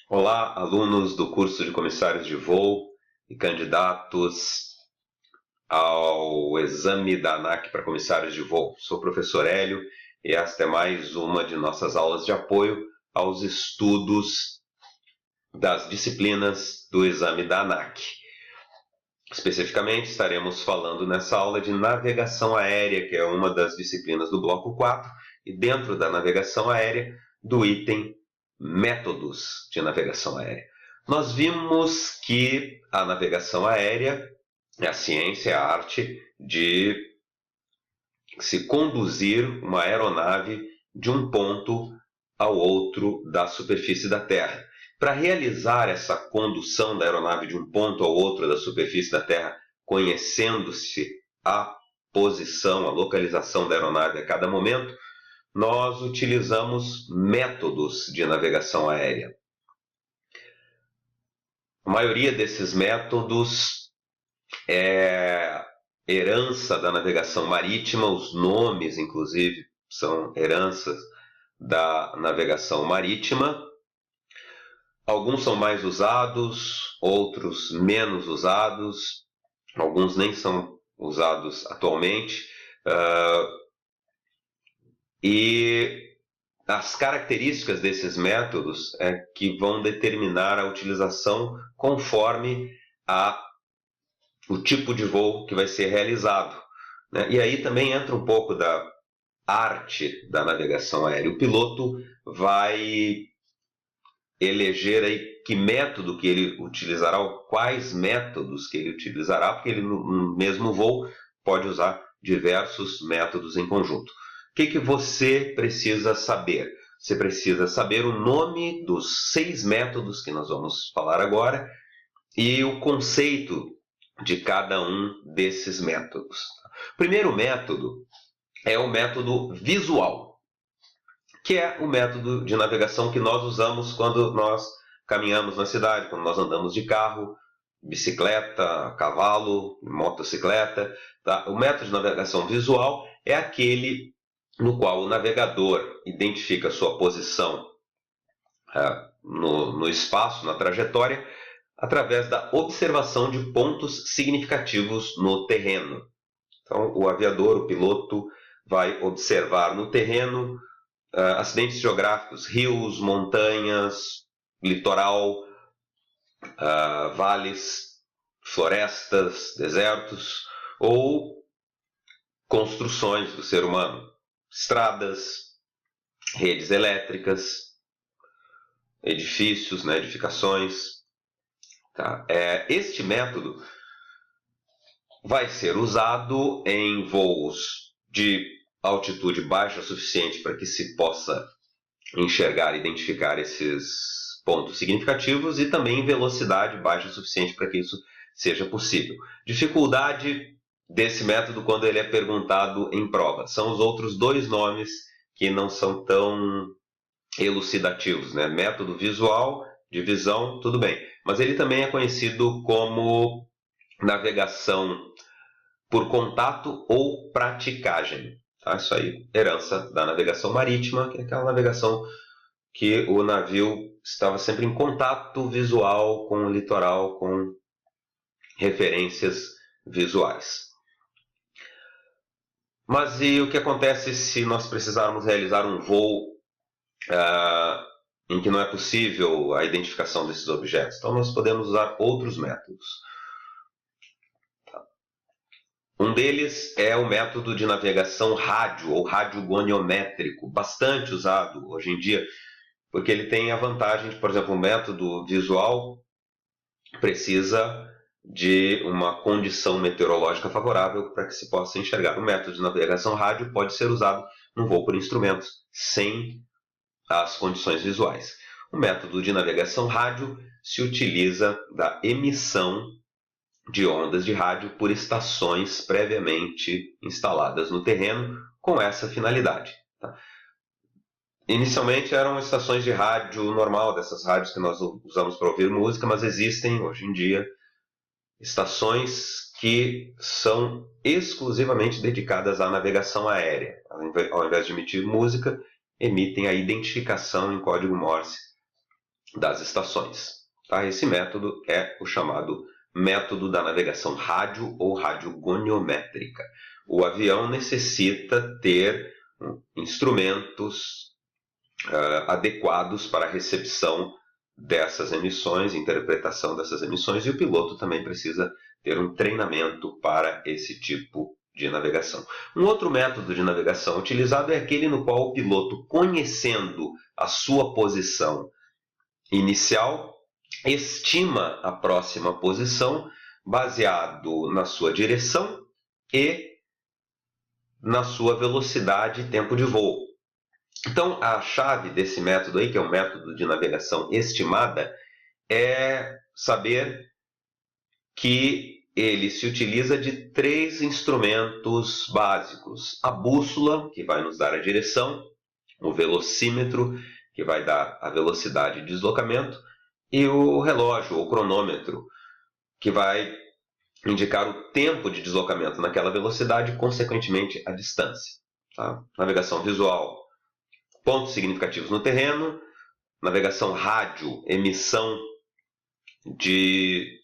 Olá, alunos do curso de comissários de voo e candidatos ao exame da ANAC para comissários de voo. Sou o professor Hélio e esta é mais uma de nossas aulas de apoio aos estudos das disciplinas do exame da ANAC. Especificamente, estaremos falando nessa aula de navegação aérea, que é uma das disciplinas do bloco 4, e dentro da navegação aérea, do item métodos de navegação aérea. Nós vimos que a navegação aérea é a ciência, é a arte de se conduzir uma aeronave de um ponto ao outro da superfície da Terra. Para realizar essa condução da aeronave de um ponto ao outro da superfície da Terra, conhecendo-se a posição, a localização da aeronave a cada momento, nós utilizamos métodos de navegação aérea. A maioria desses métodos é herança da navegação marítima, os nomes, inclusive, são heranças da navegação marítima. Alguns são mais usados, outros menos usados, alguns nem são usados atualmente. E as características desses métodos é que vão determinar a utilização conforme o tipo de voo que vai ser realizado, né? E aí também entra um pouco da arte da navegação aérea. O piloto vai eleger aí que método que ele utilizará, ou quais métodos que ele utilizará, porque ele no mesmo voo pode usar diversos métodos em conjunto. O que você precisa saber? Você precisa saber o nome dos 6 métodos que nós vamos falar agora e o conceito de cada um desses métodos. O primeiro método é o método visual, que é o método de navegação que nós usamos quando nós caminhamos na cidade, quando nós andamos de carro, bicicleta, cavalo, motocicleta. Tá? O método de navegação visual é aquele no qual o navegador identifica sua posição no espaço, na trajetória, através da observação de pontos significativos no terreno. Então, o aviador, o piloto, vai observar no terreno acidentes geográficos, rios, montanhas, litoral, vales, florestas, desertos, ou construções do ser humano, estradas, redes elétricas, edifícios, né, edificações. Tá? Este método vai ser usado em voos de altitude baixa o suficiente para que se possa enxergar e identificar esses pontos significativos e também em velocidade baixa o suficiente para que isso seja possível. Dificuldade desse método quando ele é perguntado em prova. São os outros 2 nomes que não são tão elucidativos, né? Método visual, de visão, tudo bem. Mas ele também é conhecido como navegação por contato ou praticagem. Tá? Isso aí, herança da navegação marítima, que é aquela navegação que o navio estava sempre em contato visual com o litoral, com referências visuais. Mas e o que acontece se nós precisarmos realizar um voo em que não é possível a identificação desses objetos? Então nós podemos usar outros métodos. Um deles é o método de navegação rádio ou radiogoniométrico, bastante usado hoje em dia, porque ele tem a vantagem de, por exemplo, o método visual precisa de uma condição meteorológica favorável para que se possa enxergar. O método de navegação rádio pode ser usado no voo por instrumentos, sem as condições visuais. O método de navegação rádio se utiliza da emissão de ondas de rádio por estações previamente instaladas no terreno com essa finalidade. Tá? Inicialmente eram estações de rádio normal, dessas rádios que nós usamos para ouvir música, mas existem hoje em dia estações que são exclusivamente dedicadas à navegação aérea. Ao invés de emitir música, emitem a identificação em código Morse das estações. Tá? Esse método é o chamado método da navegação rádio ou radiogoniométrica. O avião necessita ter instrumentos adequados para a recepção dessas emissões, interpretação dessas emissões, e o piloto também precisa ter um treinamento para esse tipo de navegação. Um outro método de navegação utilizado é aquele no qual o piloto, conhecendo a sua posição inicial, estima a próxima posição baseado na sua direção e na sua velocidade e tempo de voo. Então, a chave desse método aí, que é o método de navegação estimada, é saber que ele se utiliza de 3 instrumentos básicos. A bússola, que vai nos dar a direção, o velocímetro, que vai dar a velocidade de deslocamento, e o relógio, ou cronômetro, que vai indicar o tempo de deslocamento naquela velocidade e, consequentemente, a distância. Tá? Navegação visual, pontos significativos no terreno. Navegação rádio, emissão de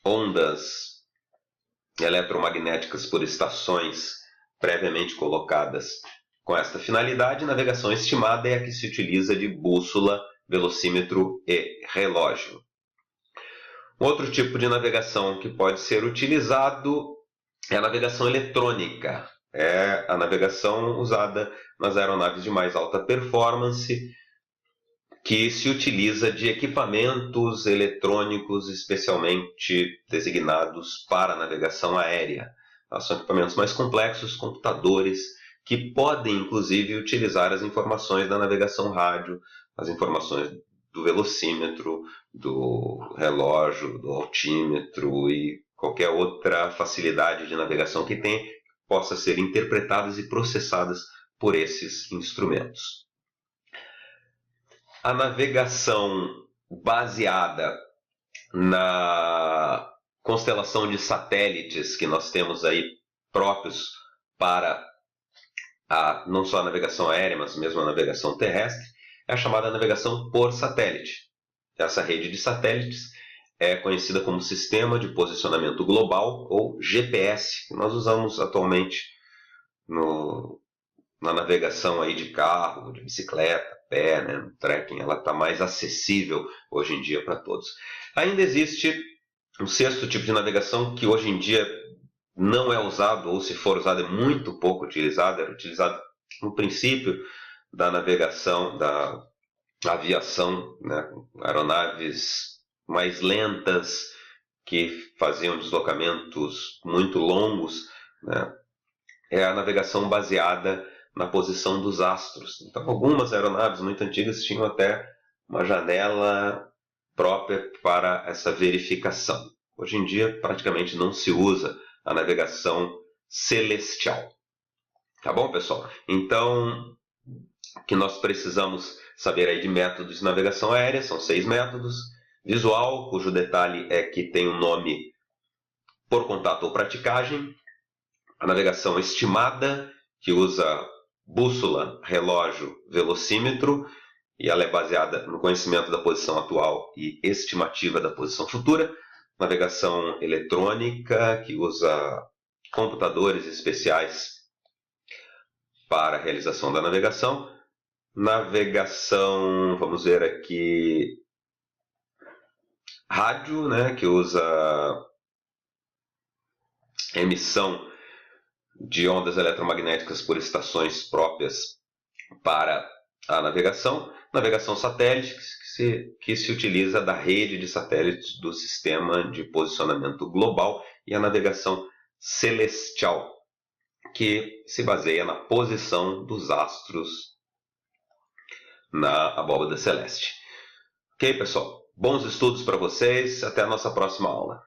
ondas eletromagnéticas por estações previamente colocadas com esta finalidade. Navegação estimada é a que se utiliza de bússola, velocímetro e relógio. Outro tipo de navegação que pode ser utilizado é a navegação eletrônica. É a navegação usada nas aeronaves de mais alta performance, que se utiliza de equipamentos eletrônicos especialmente designados para a navegação aérea. São equipamentos mais complexos, computadores, que podem inclusive utilizar as informações da navegação rádio, as informações do velocímetro, do relógio, do altímetro e qualquer outra facilidade de navegação que tenha, possa ser interpretadas e processadas por esses instrumentos. A navegação baseada na constelação de satélites que nós temos aí próprios para não só a navegação aérea, mas mesmo a navegação terrestre, é a chamada navegação por satélite. Essa rede de satélites é conhecida como Sistema de Posicionamento Global, ou GPS, que nós usamos atualmente na navegação aí de carro, de bicicleta, pé, né, no trekking. Ela está mais acessível hoje em dia para todos. Ainda existe um 6º tipo de navegação que hoje em dia não é usado, ou se for usado é muito pouco utilizado. Era utilizado no princípio da navegação, da aviação, né, aeronaves mais lentas que faziam deslocamentos muito longos, né. É a navegação baseada na posição dos astros. Então, algumas aeronaves muito antigas tinham até uma janela própria para essa verificação. Hoje em dia, praticamente não se usa a navegação celestial. Tá bom, pessoal? Então, o que nós precisamos saber aí de métodos de navegação aérea são 6 métodos. Visual, cujo detalhe é que tem um nome por contato ou praticagem. A navegação estimada, que usa bússola, relógio, velocímetro, e ela é baseada no conhecimento da posição atual e estimativa da posição futura. Navegação eletrônica, que usa computadores especiais para a realização da navegação. Navegação, vamos ver aqui, rádio, né, que usa emissão de ondas eletromagnéticas por estações próprias para a navegação. Navegação satélite, que se utiliza da rede de satélites do Sistema de Posicionamento Global. E a navegação celestial, que se baseia na posição dos astros na abóbada celeste. Ok, pessoal? Bons estudos para vocês. Até a nossa próxima aula.